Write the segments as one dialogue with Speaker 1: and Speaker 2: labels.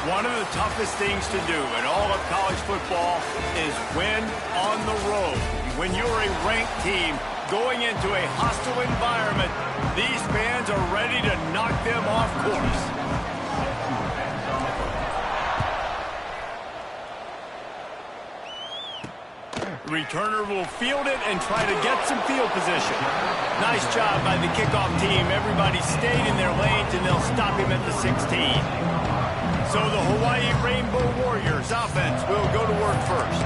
Speaker 1: One of the toughest things to do in all of college football is win on the road. When you're a ranked team going into a hostile environment, these fans are ready to knock them off course. The returner will field it and try to get some field position. Nice job by the kickoff team. Everybody stayed in their lanes, and they'll stop him at the 16. So the Hawaii Rainbow Warriors offense will go to work first.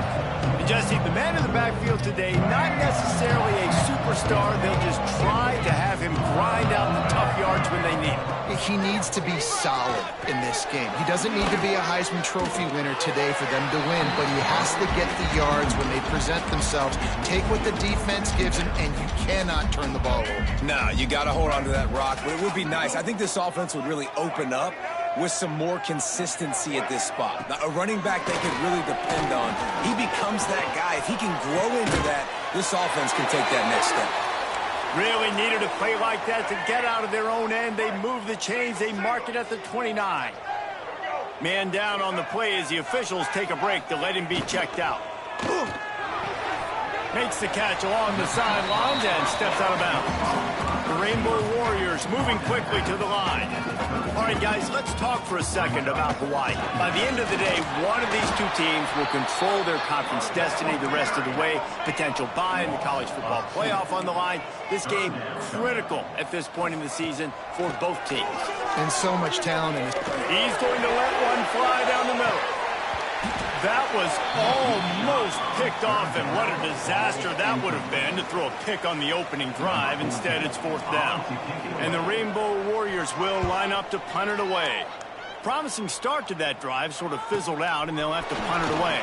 Speaker 1: And Jesse, the man in the backfield today, not necessarily a superstar. They'll just try to have him grind out the tough yards when they need it.
Speaker 2: He needs to be solid in this game. He doesn't need to be a Heisman Trophy winner today for them to win, but he has to get the yards when they present themselves. Take what the defense gives him, and you cannot turn the ball over.
Speaker 3: No, you got to hold on to that rock, but it would be nice. I think this offense would really open up with some more consistency at this spot. Now, a running back they could really depend on. He becomes that guy. If he can grow into that, this offense can take that next step.
Speaker 1: Really needed a play like that to get out of their own end. They move the chains. They mark it at the 29. Man down on the play as the officials take a break to let him be checked out. Makes the catch along the sidelines and steps out of bounds. The Rainbow Warriors moving quickly to the line. All right, guys, let's talk for a second about Hawaii. By the end of the day, one of these two teams will control their conference destiny the rest of the way. Potential bye in the college football playoff on the line. This game critical at this point in the season for both teams.
Speaker 2: And so much talent in this.
Speaker 1: He's going to let one fly down the middle. That was almost picked off, and what a disaster that would have been to throw a pick on the opening drive. Instead, it's 4th down. And the Rainbow Warriors will line up to punt it away. Promising start to that drive sort of fizzled out, and they'll have to punt it away.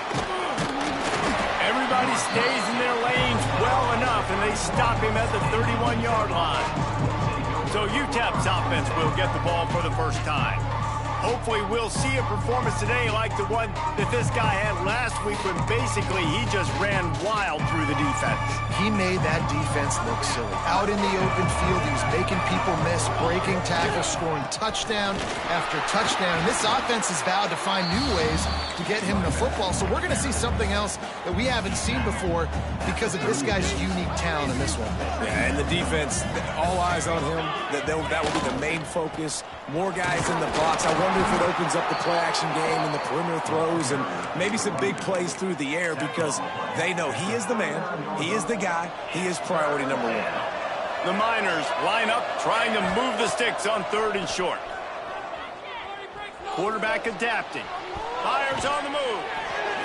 Speaker 1: Everybody stays in their lanes well enough, and they stop him at the 31-yard line. So UTEP's offense will get the ball for the first time. Hopefully we'll see a performance today like the one that this guy had last week when basically he just ran wild through the defense.
Speaker 2: He made that defense look silly. Out in the open field, he was making people miss, breaking tackles, scoring touchdown after touchdown. This offense has vowed to find new ways to get him the football. So we're going to see something else that we haven't seen before because of this guy's unique talent in this one.
Speaker 3: Yeah, and the defense, all eyes on him. That will be the main focus. More guys in the box. I wonder if it opens up the play-action game and the perimeter throws and maybe some big plays through the air because they know he is the man, he is the guy, he is priority number one.
Speaker 1: The Miners line up trying to move the sticks on 3rd and short. Quarterback adapting. Fires on the move.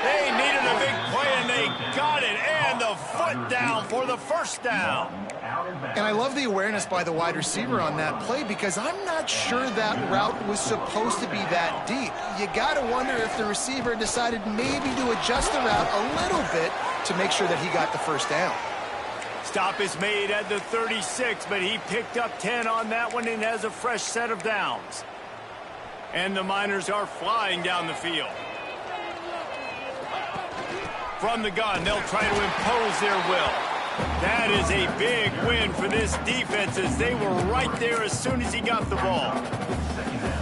Speaker 1: They needed a big play, and they got it. And the foot down for the first down.
Speaker 2: And I love the awareness by the wide receiver on that play because I'm not sure that route was supposed to be that deep. You got to wonder if the receiver decided maybe to adjust the route a little bit to make sure that he got the first down.
Speaker 1: Stop is made at the 36, but he picked up 10 on that one and has a fresh set of downs. And the Miners are flying down the field. From the gun, they'll try to impose their will. That is a big win for this defense as they were right there as soon as he got the ball.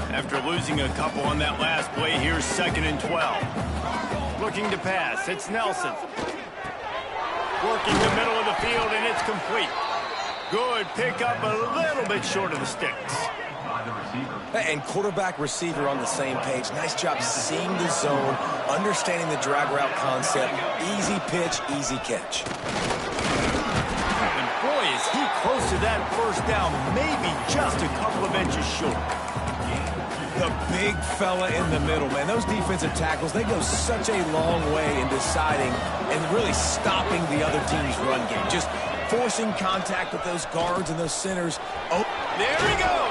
Speaker 1: After losing a couple on that last play, here's 2nd and 12. Looking to pass, it's Nelson. Working the middle of the field, and it's complete. Good pickup, a little bit short of the sticks.
Speaker 3: And quarterback receiver on the same page. Nice job seeing the zone, understanding the drag route concept. Easy pitch, easy catch.
Speaker 1: And boy, is he close to that first down, maybe just a couple of inches short.
Speaker 3: The big fella in the middle, man. Those defensive tackles, they go such a long way in deciding and really stopping the other team's run game. Just forcing contact with those guards and those centers. Oh,
Speaker 1: there he goes.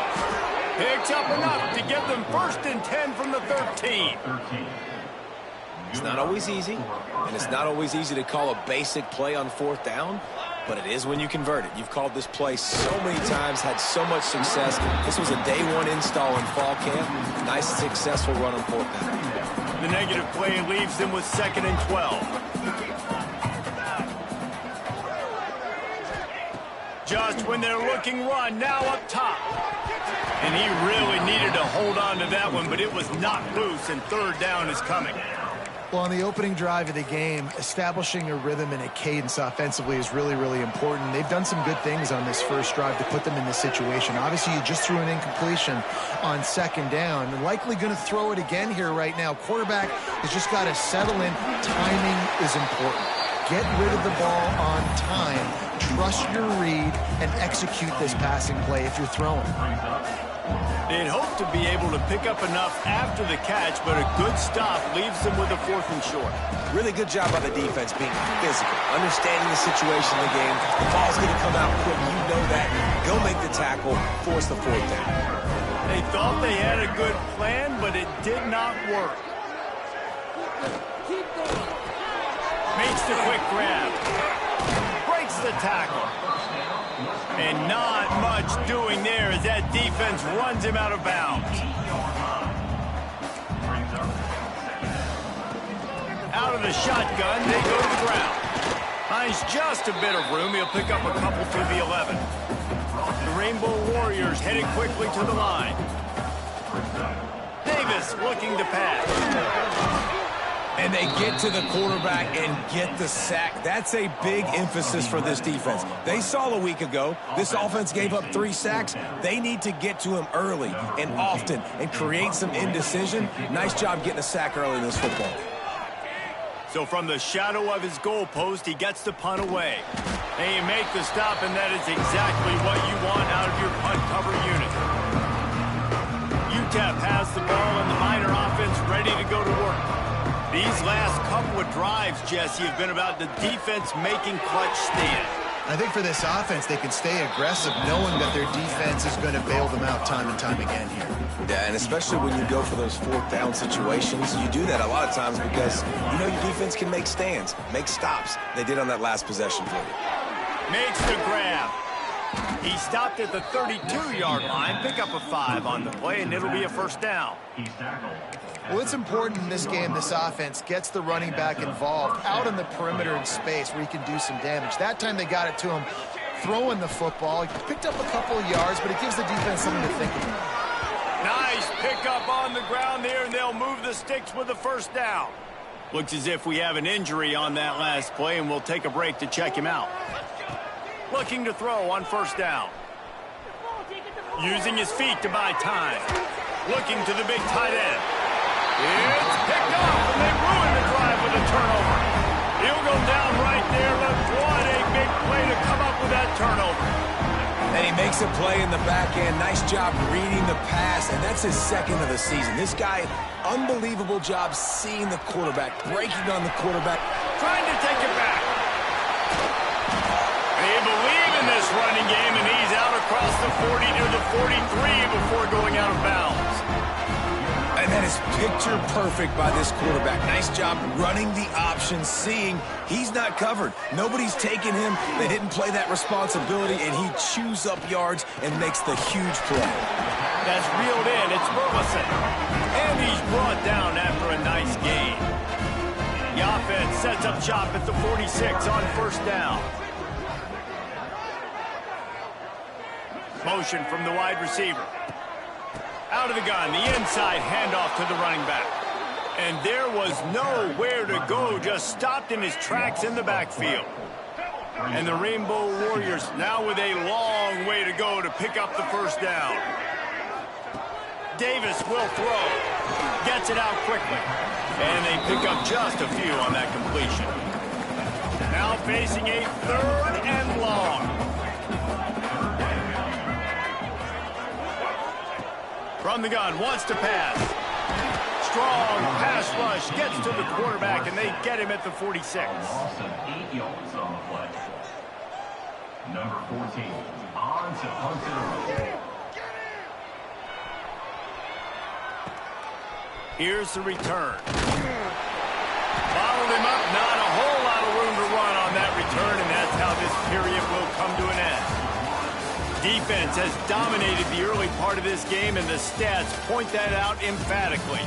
Speaker 1: Picks up enough to get them 1st and 10 from the 13.
Speaker 3: It's not always easy, and it's not always easy to call a basic play on 4th down, but it is when you convert it. You've called this play so many times, had so much success. This was a day 1 install in fall camp. Nice, successful run on 4th down.
Speaker 1: The negative play leaves them with 2nd and 12. Just when they're looking run, now up top. And he really needed to hold on to that one, but it was knocked loose, and third down is coming.
Speaker 2: Well, on the opening drive of the game, establishing a rhythm and a cadence offensively is really, really important. They've done some good things on this first drive to put them in this situation. Obviously, you just threw an incompletion on second down. They're likely going to throw it again here right now. Quarterback has just got to settle in. Timing is important. Get rid of the ball on time. Trust your read and execute this passing play if you're throwing.
Speaker 1: They'd hoped to be able to pick up enough after the catch, but a good stop leaves them with a 4th and short.
Speaker 3: Really good job by the defense being physical, understanding the situation in the game. The ball's going to come out quick. You know that. Go make the tackle, force the 4th down.
Speaker 1: They thought they had a good plan, but it did not work. Makes the quick grab. Breaks the tackle. And not much doing there as that defense runs him out of bounds. Out of the shotgun, they go to the ground. Finds just a bit of room. He'll pick up a couple through the 11. The Rainbow Warriors headed quickly to the line. Davis looking to pass.
Speaker 3: And they get to the quarterback and get the sack. That's a big emphasis for this defense. They saw a week ago, this offense gave up 3 sacks. They need to get to him early and often and create some indecision. Nice job getting a sack early in this football.
Speaker 1: So from the shadow of his goalpost, he gets the punt away. They make the stop, and that is exactly what you want out of your punt cover unit. UTEP has the ball, and the Miner offense ready to go to work. These last couple of drives, Jesse, have been about the defense making clutch stand.
Speaker 2: I think for this offense, they can stay aggressive knowing that their defense is going to bail them out time and time again here.
Speaker 3: Yeah, and especially when you go for those 4th down situations, you do that a lot of times because you know your defense can make stands, make stops. They did on that last possession for you.
Speaker 1: Makes the grab. He stopped at the 32-yard line, pick up a 5 on the play, and it'll be a 1st down.
Speaker 2: Well, it's important in this game this offense gets the running back involved out on the perimeter in space where he can do some damage. That time they got it to him throwing the football. He picked up a couple of yards, but it gives the defense something to think about.
Speaker 1: Nice pickup on the ground there, and they'll move the sticks with the 1st down. Looks as if we have an injury on that last play, and we'll take a break to check him out. Looking to throw on 1st down. Using his feet to buy time. Looking to the big tight end. It's picked up, and they ruin the drive with a turnover. He'll go down right there, but what a big play to come up with that turnover.
Speaker 3: And he makes a play in the back end. Nice job reading the pass, and that's his 2nd of the season. This guy, unbelievable job seeing the quarterback, breaking on the quarterback.
Speaker 1: Trying to take it back. They believe in this running game, and he's out across the 40 to the 43 before going out of bounds.
Speaker 3: And that is picture perfect by this quarterback. Nice job running the option, seeing he's not covered. Nobody's taking him. They didn't play that responsibility, and he chews up yards and makes the huge play.
Speaker 1: That's reeled in. It's Burleson. And he's brought down after a nice gain. The offense sets up shop at the 46 on 1st down. Motion from the wide receiver. Out of the gun, the inside handoff to the running back. And there was nowhere to go, just stopped in his tracks in the backfield. And the Rainbow Warriors now with a long way to go to pick up the 1st down. Davis will throw. Gets it out quickly. And they pick up just a few on that completion. Now facing a 3rd and long. From the gun, wants to pass. Strong pass rush, gets to the quarterback, and they get him at the 46.
Speaker 4: Loss of 8 yards on the play. Number 14, on to punt it away.
Speaker 1: Here's the return. Followed him up, not a whole lot of room to run on that return, and that's how this period will come to an end. Defense has dominated the early part of this game, and the stats point that out emphatically.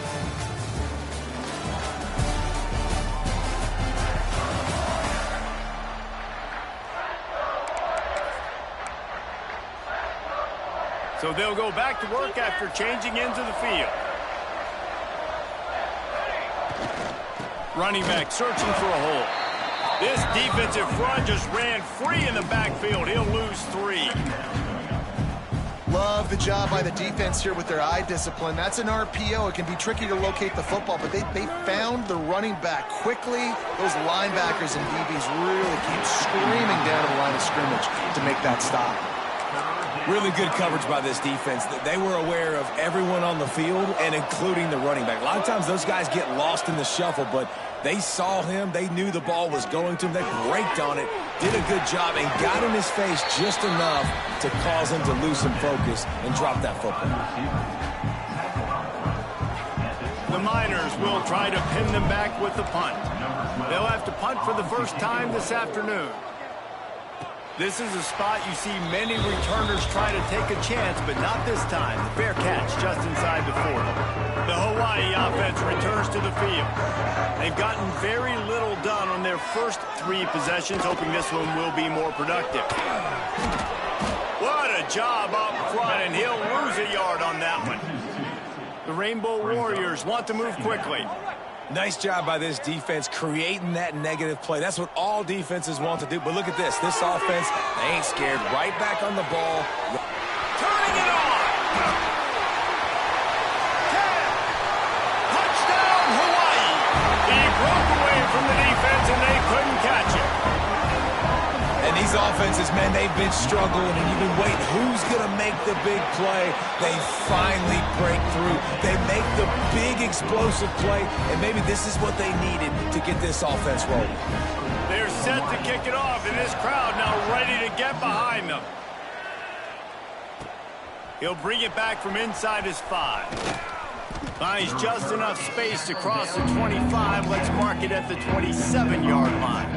Speaker 1: So they'll go back to work after changing into the field. Running back searching for a hole. This defensive front just ran free in the backfield. He'll lose 3.
Speaker 2: Love the job by the defense here with their eye discipline. That's an RPO. It can be tricky to locate the football, but they found the running back quickly. Those linebackers and DBs really keep screaming down to the line of scrimmage to make that stop.
Speaker 3: Really good coverage by this defense. They were aware of everyone on the field and including the running back. A lot of times those guys get lost in the shuffle, but they saw him. They knew the ball was going to him. They braked on it, did a good job, and got in his face just enough to cause him to lose some focus and drop that football.
Speaker 1: The Miners will try to pin them back with the punt. They'll have to punt for the first time this afternoon. This is a spot you see many returners try to take a chance, but not this time. The fair catch just inside the 40. The Hawaii offense returns to the field. They've gotten very little done on their first 3 possessions, hoping this one will be more productive. What a job up front, and he'll lose a yard on that one. The Rainbow Warriors want to move quickly.
Speaker 3: Nice job by this defense creating that negative play. That's what all defenses want to do. But look at this. This offense, they ain't scared. Right back on the ball.
Speaker 1: Turning it on. 10. Touchdown, Hawaii. He broke away from the defense, and they couldn't catch it.
Speaker 3: And these offenses, man, they've been struggling, and you've been waiting. Who's going to make the big play? They finally break through. They make the big explosive play, and maybe this is what they needed to get this offense rolling.
Speaker 1: They're set to kick it off, and this crowd now ready to get behind them. He'll bring it back from inside his 5. Finds just enough space to cross the 25. Let's mark it at the 27-yard line.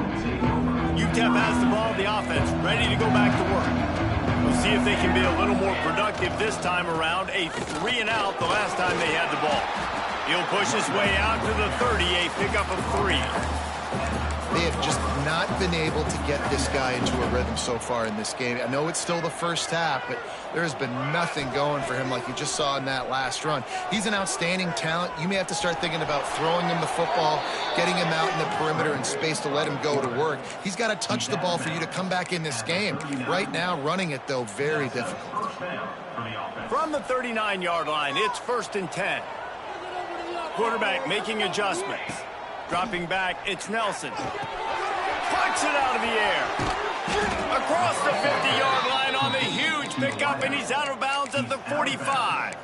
Speaker 1: UTEP has the ball, the offense ready to go back to work. We'll see if they can be a little more productive this time around. A 3 and out the last time they had the ball. He'll push his way out to the 30, a pickup of 3.
Speaker 2: They have just not been able to get this guy into a rhythm so far in this game. I know it's still the first half, but there has been nothing going for him like you just saw in that last run. He's an outstanding talent. You may have to start thinking about throwing him the football, getting him out in the perimeter in space to let him go to work. He's got to touch the ball for you to come back in this game. Right now, running it, though, very difficult.
Speaker 1: From the 39-yard line, it's 1st and 10. Quarterback making adjustments. Dropping back, it's Nelson. Pucks it out of the air. Across the 50-yard line on the huge pickup, and he's out of bounds at the 45.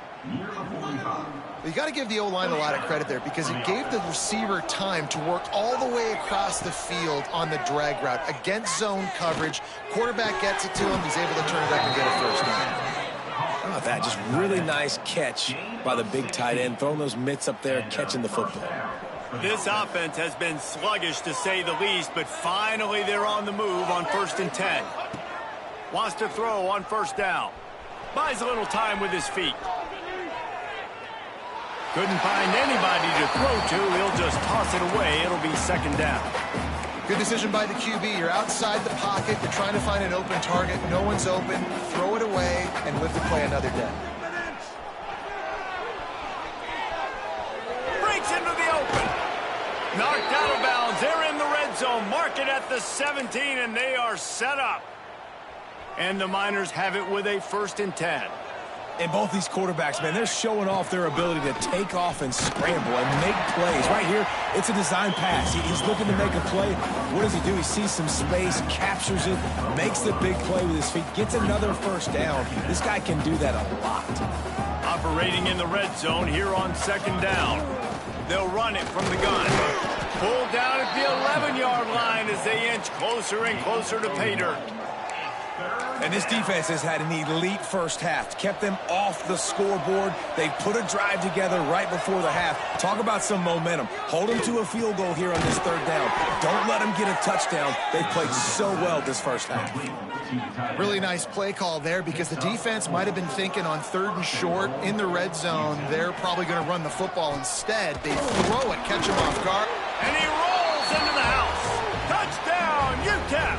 Speaker 2: You got to give the O-line a lot of credit there because it gave the receiver time to work all the way across the field on the drag route against zone coverage. Quarterback gets it to him. He's able to turn it up and get a first down.
Speaker 3: How about that? Just really nice catch by the big tight end, throwing those mitts up there, catching the football.
Speaker 1: This offense has been sluggish to say the least, but finally they're on the move on 1st and 10. Wants to throw on 1st down. Buys a little time with his feet. Couldn't find anybody to throw to. He'll just toss it away. It'll be 2nd down.
Speaker 2: Good decision by the QB. You're outside the pocket. You're trying to find an open target. No one's open. Throw it away and live to play another day.
Speaker 1: Breaks into the open. Knocked out of bounds. They're in the red zone. Mark it at the 17, and they are set up. And the Miners have it with a 1st and 10.
Speaker 3: And both these quarterbacks, man, they're showing off their ability to take off and scramble and make plays. Right here, it's a design pass. He's looking to make a play. What does he do? He sees some space, captures it, makes the big play with his feet, gets another 1st down. This guy can do that a lot.
Speaker 1: Operating in the red zone here on 2nd down. They'll run it from the gun. Pulled down at the 11-yard line as they inch closer and closer to pay dirt.
Speaker 3: And this defense has had an elite first half. Kept them off the scoreboard. They put a drive together right before the half. Talk about some momentum. Hold them to a field goal here on this 3rd down. Don't let them get a touchdown. They've played so well this first half.
Speaker 2: Really nice play call there because the defense might have been thinking on 3rd and short in the red zone. They're probably going to run the football instead. They throw it, catch him off guard.
Speaker 1: And he rolls into the house. Touchdown, UTEP.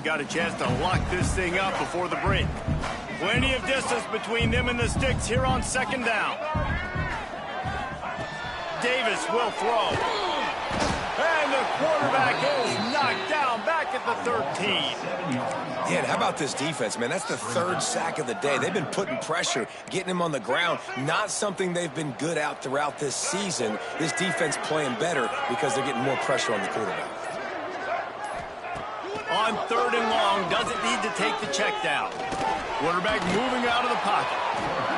Speaker 1: have got a chance to lock this thing up before the break. Plenty of distance between them and the sticks here on second down. Davis will throw. And the quarterback is knocked down back at the 13.
Speaker 3: Yeah, how about this defense, man? That's the third sack of the day. They've been putting pressure, getting him on the ground. Not something they've been good at throughout this season. This defense playing better because they're getting more pressure on the quarterback.
Speaker 1: On third and long, doesn't need to take the check down. Quarterback moving out of the pocket.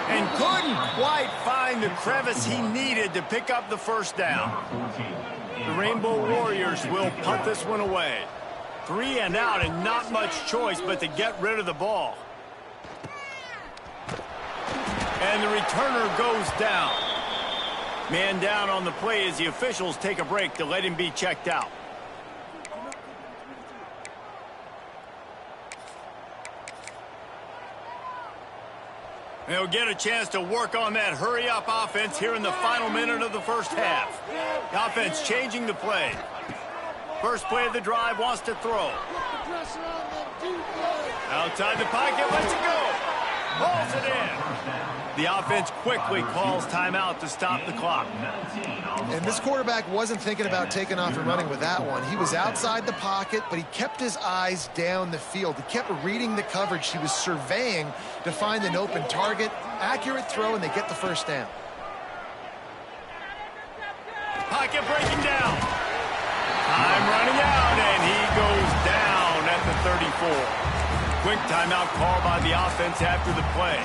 Speaker 1: And couldn't quite find the crevice he needed to pick up the first down. The Rainbow Warriors will punt this one away. 3 and out, and not much choice but to get rid of the ball. And the returner goes down. Man down on the play as the officials take a break to let him be checked out. They'll get a chance to work on that hurry-up offense here in the final minute of the first half. The offense changing the play. First play of the drive, wants to throw. Outside the pocket, lets it go. Pulls it in. The offense quickly calls timeout to stop the clock.
Speaker 2: And this quarterback wasn't thinking about taking off and running with that one. He was outside the pocket, but he kept his eyes down the field. He kept reading the coverage. He was surveying to find an open target. Accurate throw, and they get the first down.
Speaker 1: Pocket breaking down. Time running out, and he goes down at the 34. Quick timeout call by the offense after the play.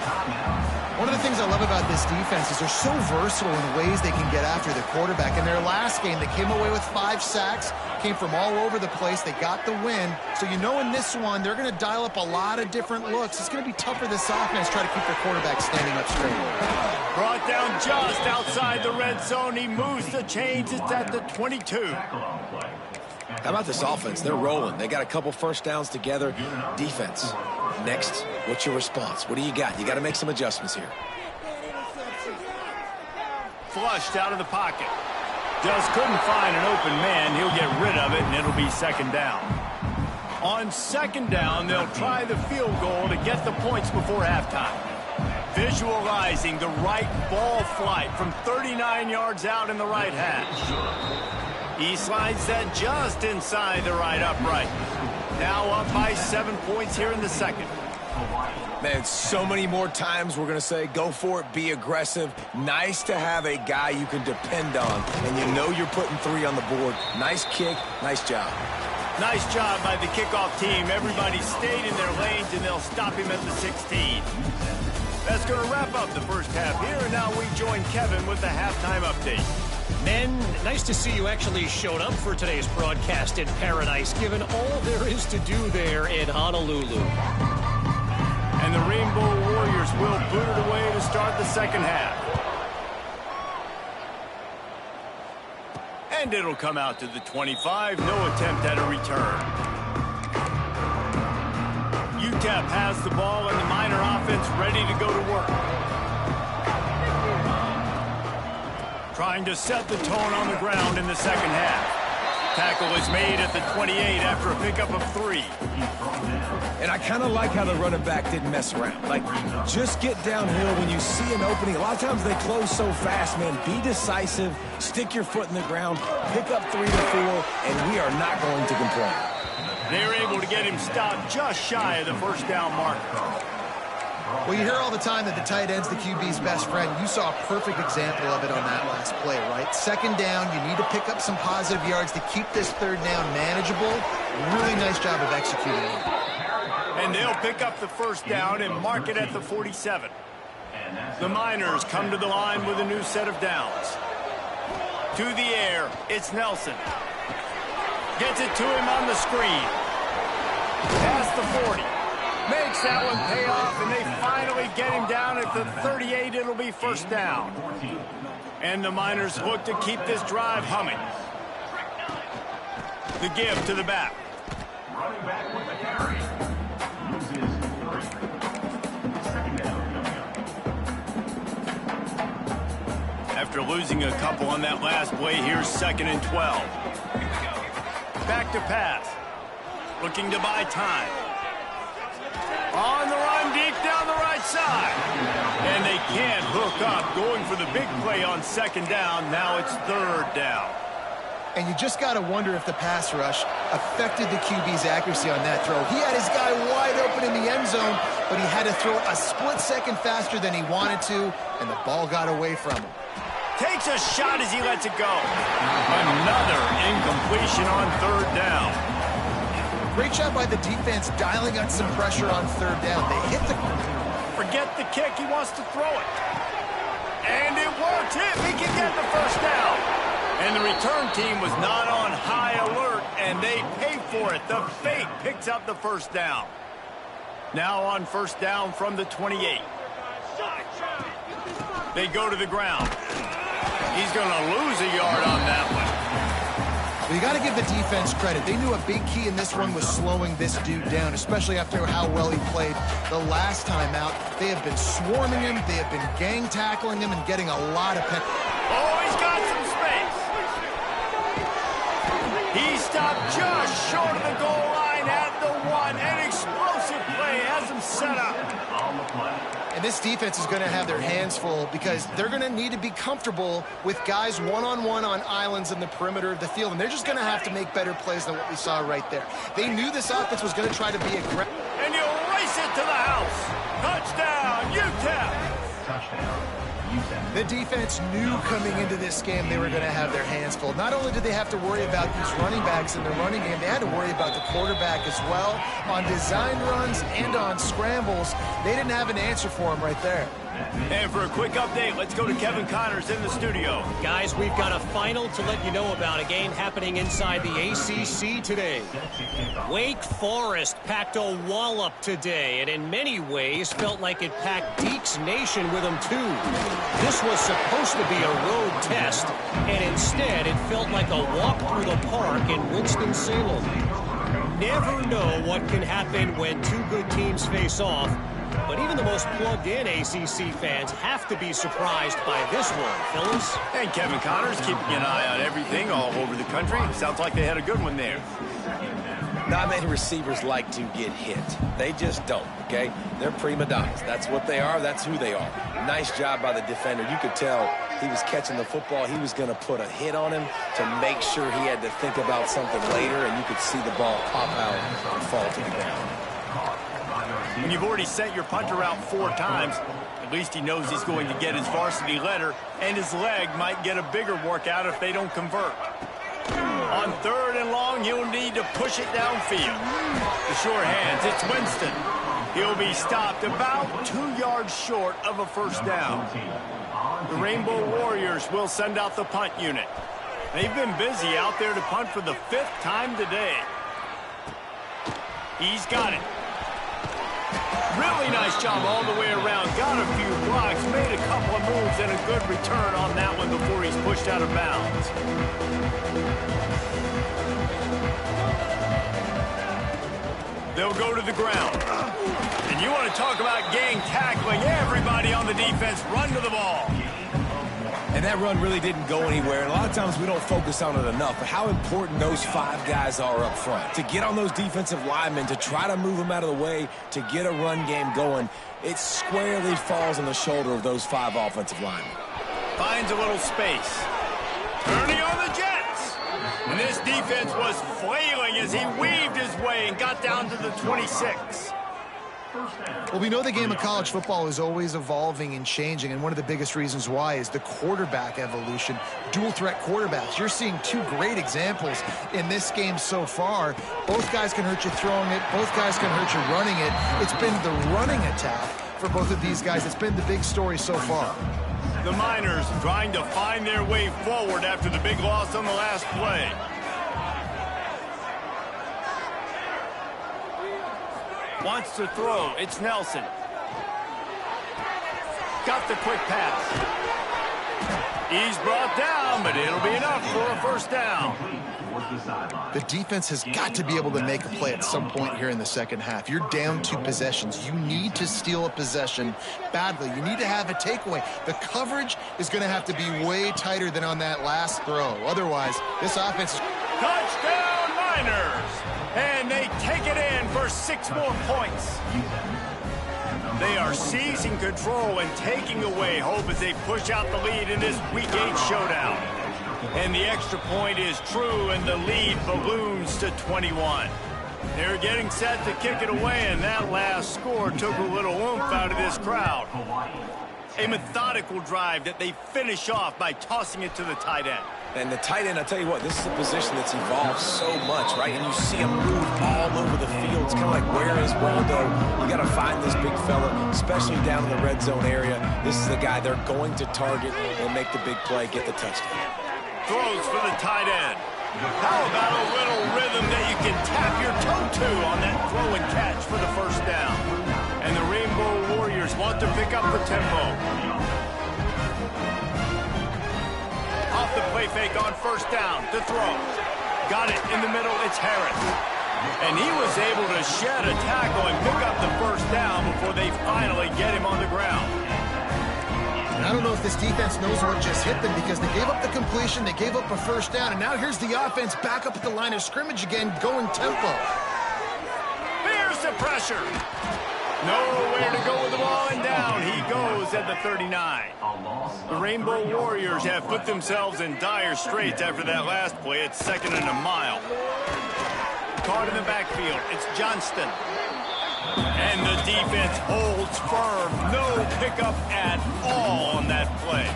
Speaker 2: One of the things I love about this defense is they're so versatile in the ways they can get after the quarterback. In their last game, they came away with 5 sacks, came from all over the place. They got the win. So you know in this one, they're going to dial up a lot of different looks. It's going to be tough for this offense to try to keep their quarterback standing up straight.
Speaker 1: Brought down just outside the red zone. He moves the chains. It's at the 22.
Speaker 3: How about this offense? They're rolling. They got a couple first downs together. Defense. Next, what's your response? What do you got? You got to make some adjustments here.
Speaker 1: Flushed out of the pocket. Just couldn't find an open man. He'll get rid of it, and it'll be second down. On second down, they'll try the field goal to get the points before halftime. Visualizing the right ball flight from 39 yards out in the right hash. He slides that just inside the right upright. Now up by 7 points here in the second.
Speaker 3: Man, so many more times we're going to say, go for it, be aggressive. Nice to have a guy you can depend on, and you know you're putting 3 on the board. Nice kick, nice job.
Speaker 1: Nice job by the kickoff team. Everybody stayed in their lanes, and they'll stop him at the 16. That's going to wrap up the first half here, and now we join Kevin with the halftime update.
Speaker 5: Men, nice to see you actually showed up for today's broadcast in paradise, given all there is to do there in Honolulu.
Speaker 1: And the Rainbow Warriors will boot it away to start the second half. And it'll come out to the 25. No attempt at a return. UTEP has the ball, and the Miner offense ready to go to work. Trying to set the tone on the ground in the second half. Tackle is made at the 28 after a pickup of 3.
Speaker 3: And I kind of like how the running back didn't mess around. Like, just get downhill when you see an opening. A lot of times they close so fast, man. Be decisive, stick your foot in the ground, pick up 3 to 4, and we are not going to complain.
Speaker 1: They're able to get him stopped just shy of the first down marker.
Speaker 2: Well, you hear all the time that the tight end's the QB's best friend. You saw a perfect example of it on that last play, right? Second down, you need to pick up some positive yards to keep this third down manageable. Really nice job of executing it.
Speaker 1: And they'll pick up the first down and mark it at the 47. The Miners come to the line with a new set of downs. To the air, it's Nelson. Gets it to him on the screen. Past the 40. Makes that one pay off, and they finally get him down at the 38. It'll be first down. And the Miners look to keep this drive humming. The give to the back.
Speaker 4: Running back with the carry. Loses 3. Second down.
Speaker 1: After losing a couple on that last play, here's 2nd and 12. Back to pass. looking to buy time. On the run, deep down the right side. And they can't hook up, going for the big play on second down. Now it's third down.
Speaker 2: And you just got to wonder if the pass rush affected the QB's accuracy on that throw. He had his guy wide open in the end zone, but he had to throw it a split second faster than he wanted to, and the ball got away from him.
Speaker 1: Takes a shot as he lets it go. Another incompletion on third down.
Speaker 2: Great job by the defense dialing up some pressure on third down. They hit the...
Speaker 1: Forget the kick. He wants to throw it. And it worked. He can get the first down. And the return team was not on high alert, and they paid for it. The fake picks up the first down. Now on first down from the 28. They go to the ground. He's going to lose a yard on that one.
Speaker 2: Well, you got to give the defense credit. They knew a big key in this one was slowing this dude down, especially after how well he played the last time out. They have been swarming him. They have been gang tackling him and getting a lot of
Speaker 1: Oh, he's got some space. He stopped just short of the goal line at the one. An explosive play has him set up.
Speaker 2: And this defense is going to have their hands full because they're going to need to be comfortable with guys one-on-one on islands in the perimeter of the field. And they're just going to have to make better plays than what we saw right there. They knew this offense was going to try to be aggressive.
Speaker 1: And you'll race it to the house. Touchdown, UTEP.
Speaker 4: Touchdown.
Speaker 2: The defense knew coming into this game they were going to have their hands full. Not only did they have to worry about these running backs in the running game, they had to worry about the quarterback as well. On design runs and on scrambles, they didn't have an answer for him right there.
Speaker 1: And for a quick update, let's go to Kevin Connors in the studio.
Speaker 5: Guys, we've got a final to let you know about, a game happening inside the ACC today. Wake Forest packed a wallop today, and in many ways felt like it packed Deeks Nation with them too. This was supposed to be a road test, and instead it felt like a walk through the park in Winston-Salem. Never know what can happen when two good teams face off. But even the most plugged-in ACC fans have to be surprised by this one, Phyllis.
Speaker 1: And Kevin Connors keeping an eye on everything all over the country. Sounds like they had a good one there.
Speaker 3: Not many receivers like to get hit. They just don't, okay? They're prima donnas. That's what they are. That's who they are. Nice job by the defender. You could tell he was catching the football. He was going to put a hit on him to make sure he had to think about something later, and you could see the ball pop out and fall to the ground.
Speaker 1: When you've already sent your punter out 4 times, at least he knows he's going to get his varsity letter, and his leg might get a bigger workout if they don't convert. On third and long, he'll need to push it downfield. The sure hands, it's Winston. He'll be stopped about 2 yards short of a first down. The Rainbow Warriors will send out the punt unit. They've been busy out there to punt for the 5th time today. He's got it. Really nice job all the way around. Got a few blocks, made a couple of moves, and a good return on that one before he's pushed out of bounds. They'll go to the ground. And you want to talk about gang tackling. Everybody on the defense run to the ball.
Speaker 3: And that run really didn't go anywhere. And a lot of times we don't focus on it enough, but how important those 5 guys are up front. To get on those defensive linemen, to try to move them out of the way, to get a run game going, it squarely falls on the shoulder of those 5 offensive linemen.
Speaker 1: Finds a little space. Turning on the Jets. And this defense was flailing as he weaved his way and got down to the 26.
Speaker 2: Well, we know the game of college football is always evolving and changing, and one of the biggest reasons why is the quarterback evolution. Dual threat quarterbacks. You're seeing 2 great examples in this game so far. Both guys can hurt you throwing it. Both guys can hurt you running it. It's been the running attack for both of these guys. It's been the big story so far.
Speaker 1: The Miners trying to find their way forward after the big loss on the last play. Wants to throw. It's Nelson. Got the quick pass. He's brought down, but it'll be enough for a first down.
Speaker 2: The defense has got to be able to make a play at some point here in the second half. You're down 2 possessions. You need to steal a possession badly. You need to have a takeaway. The coverage is going to have to be way tighter than on that last throw. Otherwise, this offense is...
Speaker 1: Touchdown, Miners! And they take score 6 more points. They are seizing control and taking away hope as they push out the lead in this Week 8 showdown. And the extra point is true, and the lead balloons to 21. They're getting set to kick it away, and that last score took a little oomph out of this crowd. A methodical drive that they finish off by tossing it to the tight end.
Speaker 3: And the tight end, I'll tell you what, this is a position that's evolved so much, right? And you see him move all over the field. It's kind of like, where is Waldo? You got to find this big fella, especially down in the red zone area. This is the guy they're going to target and make the big play, get the touchdown.
Speaker 1: Throws for the tight end. How about a little rhythm that you can tap your toe to on that throw and catch for the first down? And the Rainbow Warriors want to pick up the tempo. Off the play fake on first down to throw. Got it in the middle, it's Harris. And he was able to shed a tackle and pick up the first down before they finally get him on the ground.
Speaker 2: And I don't know if this defense knows what just hit them, because they gave up the completion, they gave up a first down, and now here's the offense back up at the line of scrimmage again, going tempo.
Speaker 1: Here's the pressure. Nowhere to go with the ball, and down he goes at the 39. The Rainbow Warriors have put themselves in dire straits after that last play. It's 2nd and a mile. Caught in the backfield. It's Johnston. And the defense holds firm. No pickup at all on that play.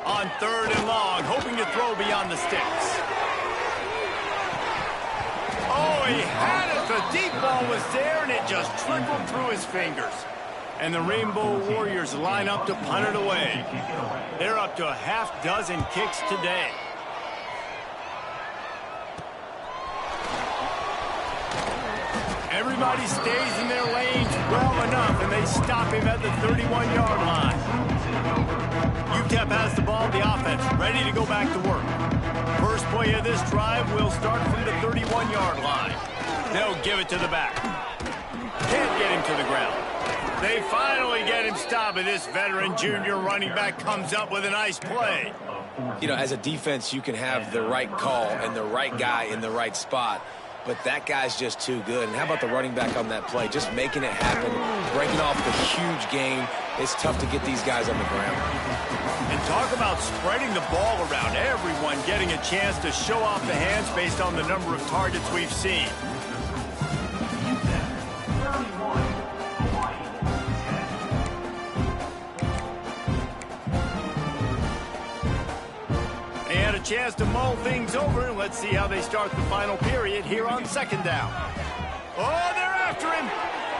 Speaker 1: On 3rd and long, hoping to throw beyond the sticks. Oh, he had it. The deep ball was there, and it just trickled through his fingers. And the Rainbow Warriors line up to punt it away. They're up to a half-dozen kicks today. Everybody stays in their lanes well enough, and they stop him at the 31-yard line. UTEP has the ball, the offense, ready to go back to work. First play of this drive will start from the 31-yard line. They'll give it to the back. Can't get him to the ground. They finally get him stopped, and this veteran junior running back comes up with a nice play.
Speaker 3: You know, as a defense, you can have the right call and the right guy in the right spot, but that guy's just too good. And how about the running back on that play? Just making it happen, breaking off the huge gain. It's tough to get these guys on the ground.
Speaker 1: And talk about spreading the ball around. Everyone getting a chance to show off the hands based on the number of targets we've seen. They had a chance to mull things over. Let's see how they start the final period here on 2nd down. Oh, they're after him.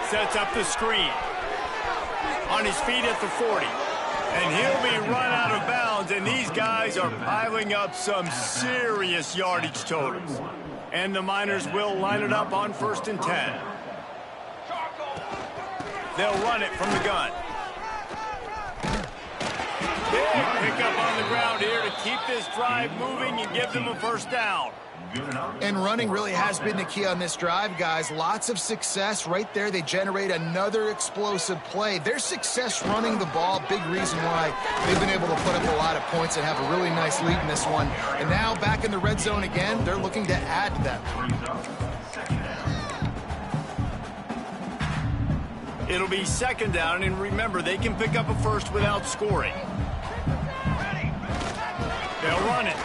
Speaker 1: Sets up the screen. On his feet at the 40. And he'll be run out of bounds, and these guys are piling up some serious yardage totals. And the Miners will line it up on 1st and 10. They'll run it from the gun. Big pickup on the ground here to keep this drive moving and give them a first down.
Speaker 2: And running really has been the key on this drive, guys. Lots of success right there. They generate another explosive play. Their success running the ball, big reason why they've been able to put up a lot of points and have a really nice lead in this one. And now back in the red zone again, they're looking to add to that.
Speaker 1: It'll be 2nd down, and remember, they can pick up a first without scoring. They'll run it.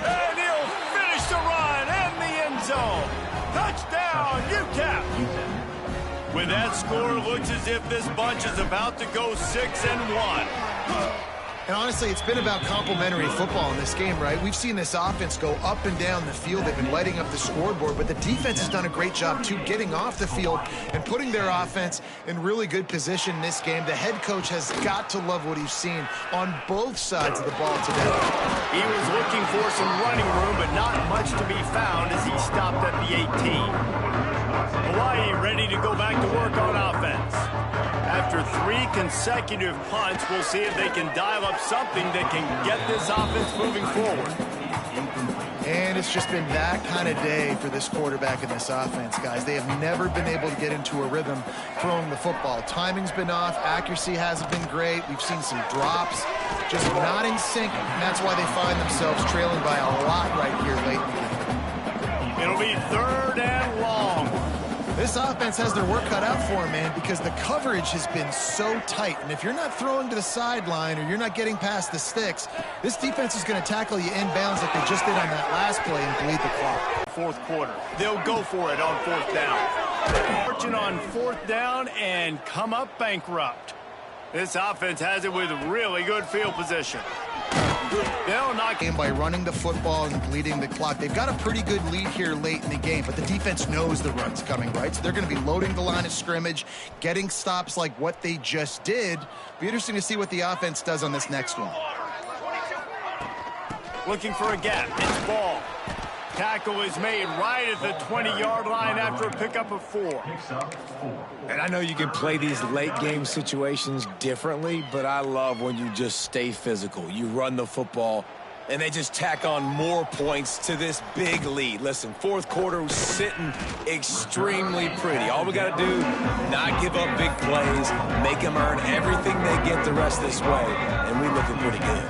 Speaker 1: And he'll finish the run in the end zone. Touchdown, UTEP. With that score, it looks as if this bunch is about to go 6-1.
Speaker 2: And honestly, it's been about complementary football in this game, right? We've seen this offense go up and down the field. They've been lighting up the scoreboard, but the defense has done a great job, too, getting off the field and putting their offense in really good position in this game. The head coach has got to love what he's seen on both sides of the ball today.
Speaker 1: He was looking for some running room, but not much to be found as he stopped at the 18. Hawaii ready to go back to work on offense. After 3 consecutive punts, we'll see if they can dial up something that can get this offense moving forward.
Speaker 2: And it's just been that kind of day for this quarterback and this offense, guys. They have never been able to get into a rhythm throwing the football. Timing's been off. Accuracy hasn't been great. We've seen some drops, just not in sync. And that's why they find themselves trailing by a lot right here late in the game.
Speaker 1: It'll be 3rd and long.
Speaker 2: This offense has their work cut out for them, man, because the coverage has been so tight. And if you're not throwing to the sideline or you're not getting past the sticks, this defense is going to tackle you inbounds like they just did on that last play and bleed the clock.
Speaker 1: 4th quarter. They'll go for it on 4th down. Marching on 4th down and come up bankrupt. This offense has it with really good field position. They'll knock
Speaker 2: in by running the football and bleeding the clock. They've got a pretty good lead here late in the game, but the defense knows the run's coming, right? So they're going to be loading the line of scrimmage, getting stops like what they just did. Be interesting to see what the offense does on this next one.
Speaker 1: looking for a gap. It's ball. Tackle is made right at the 20-yard line after a pickup of 4.
Speaker 3: And I know you can play these late-game situations differently, but I love when you just stay physical. You run the football, and they just tack on more points to this big lead. Listen, fourth quarter was sitting extremely pretty. All we got to do, not give up big plays, make them earn everything they get the rest of this way, and we're looking pretty good.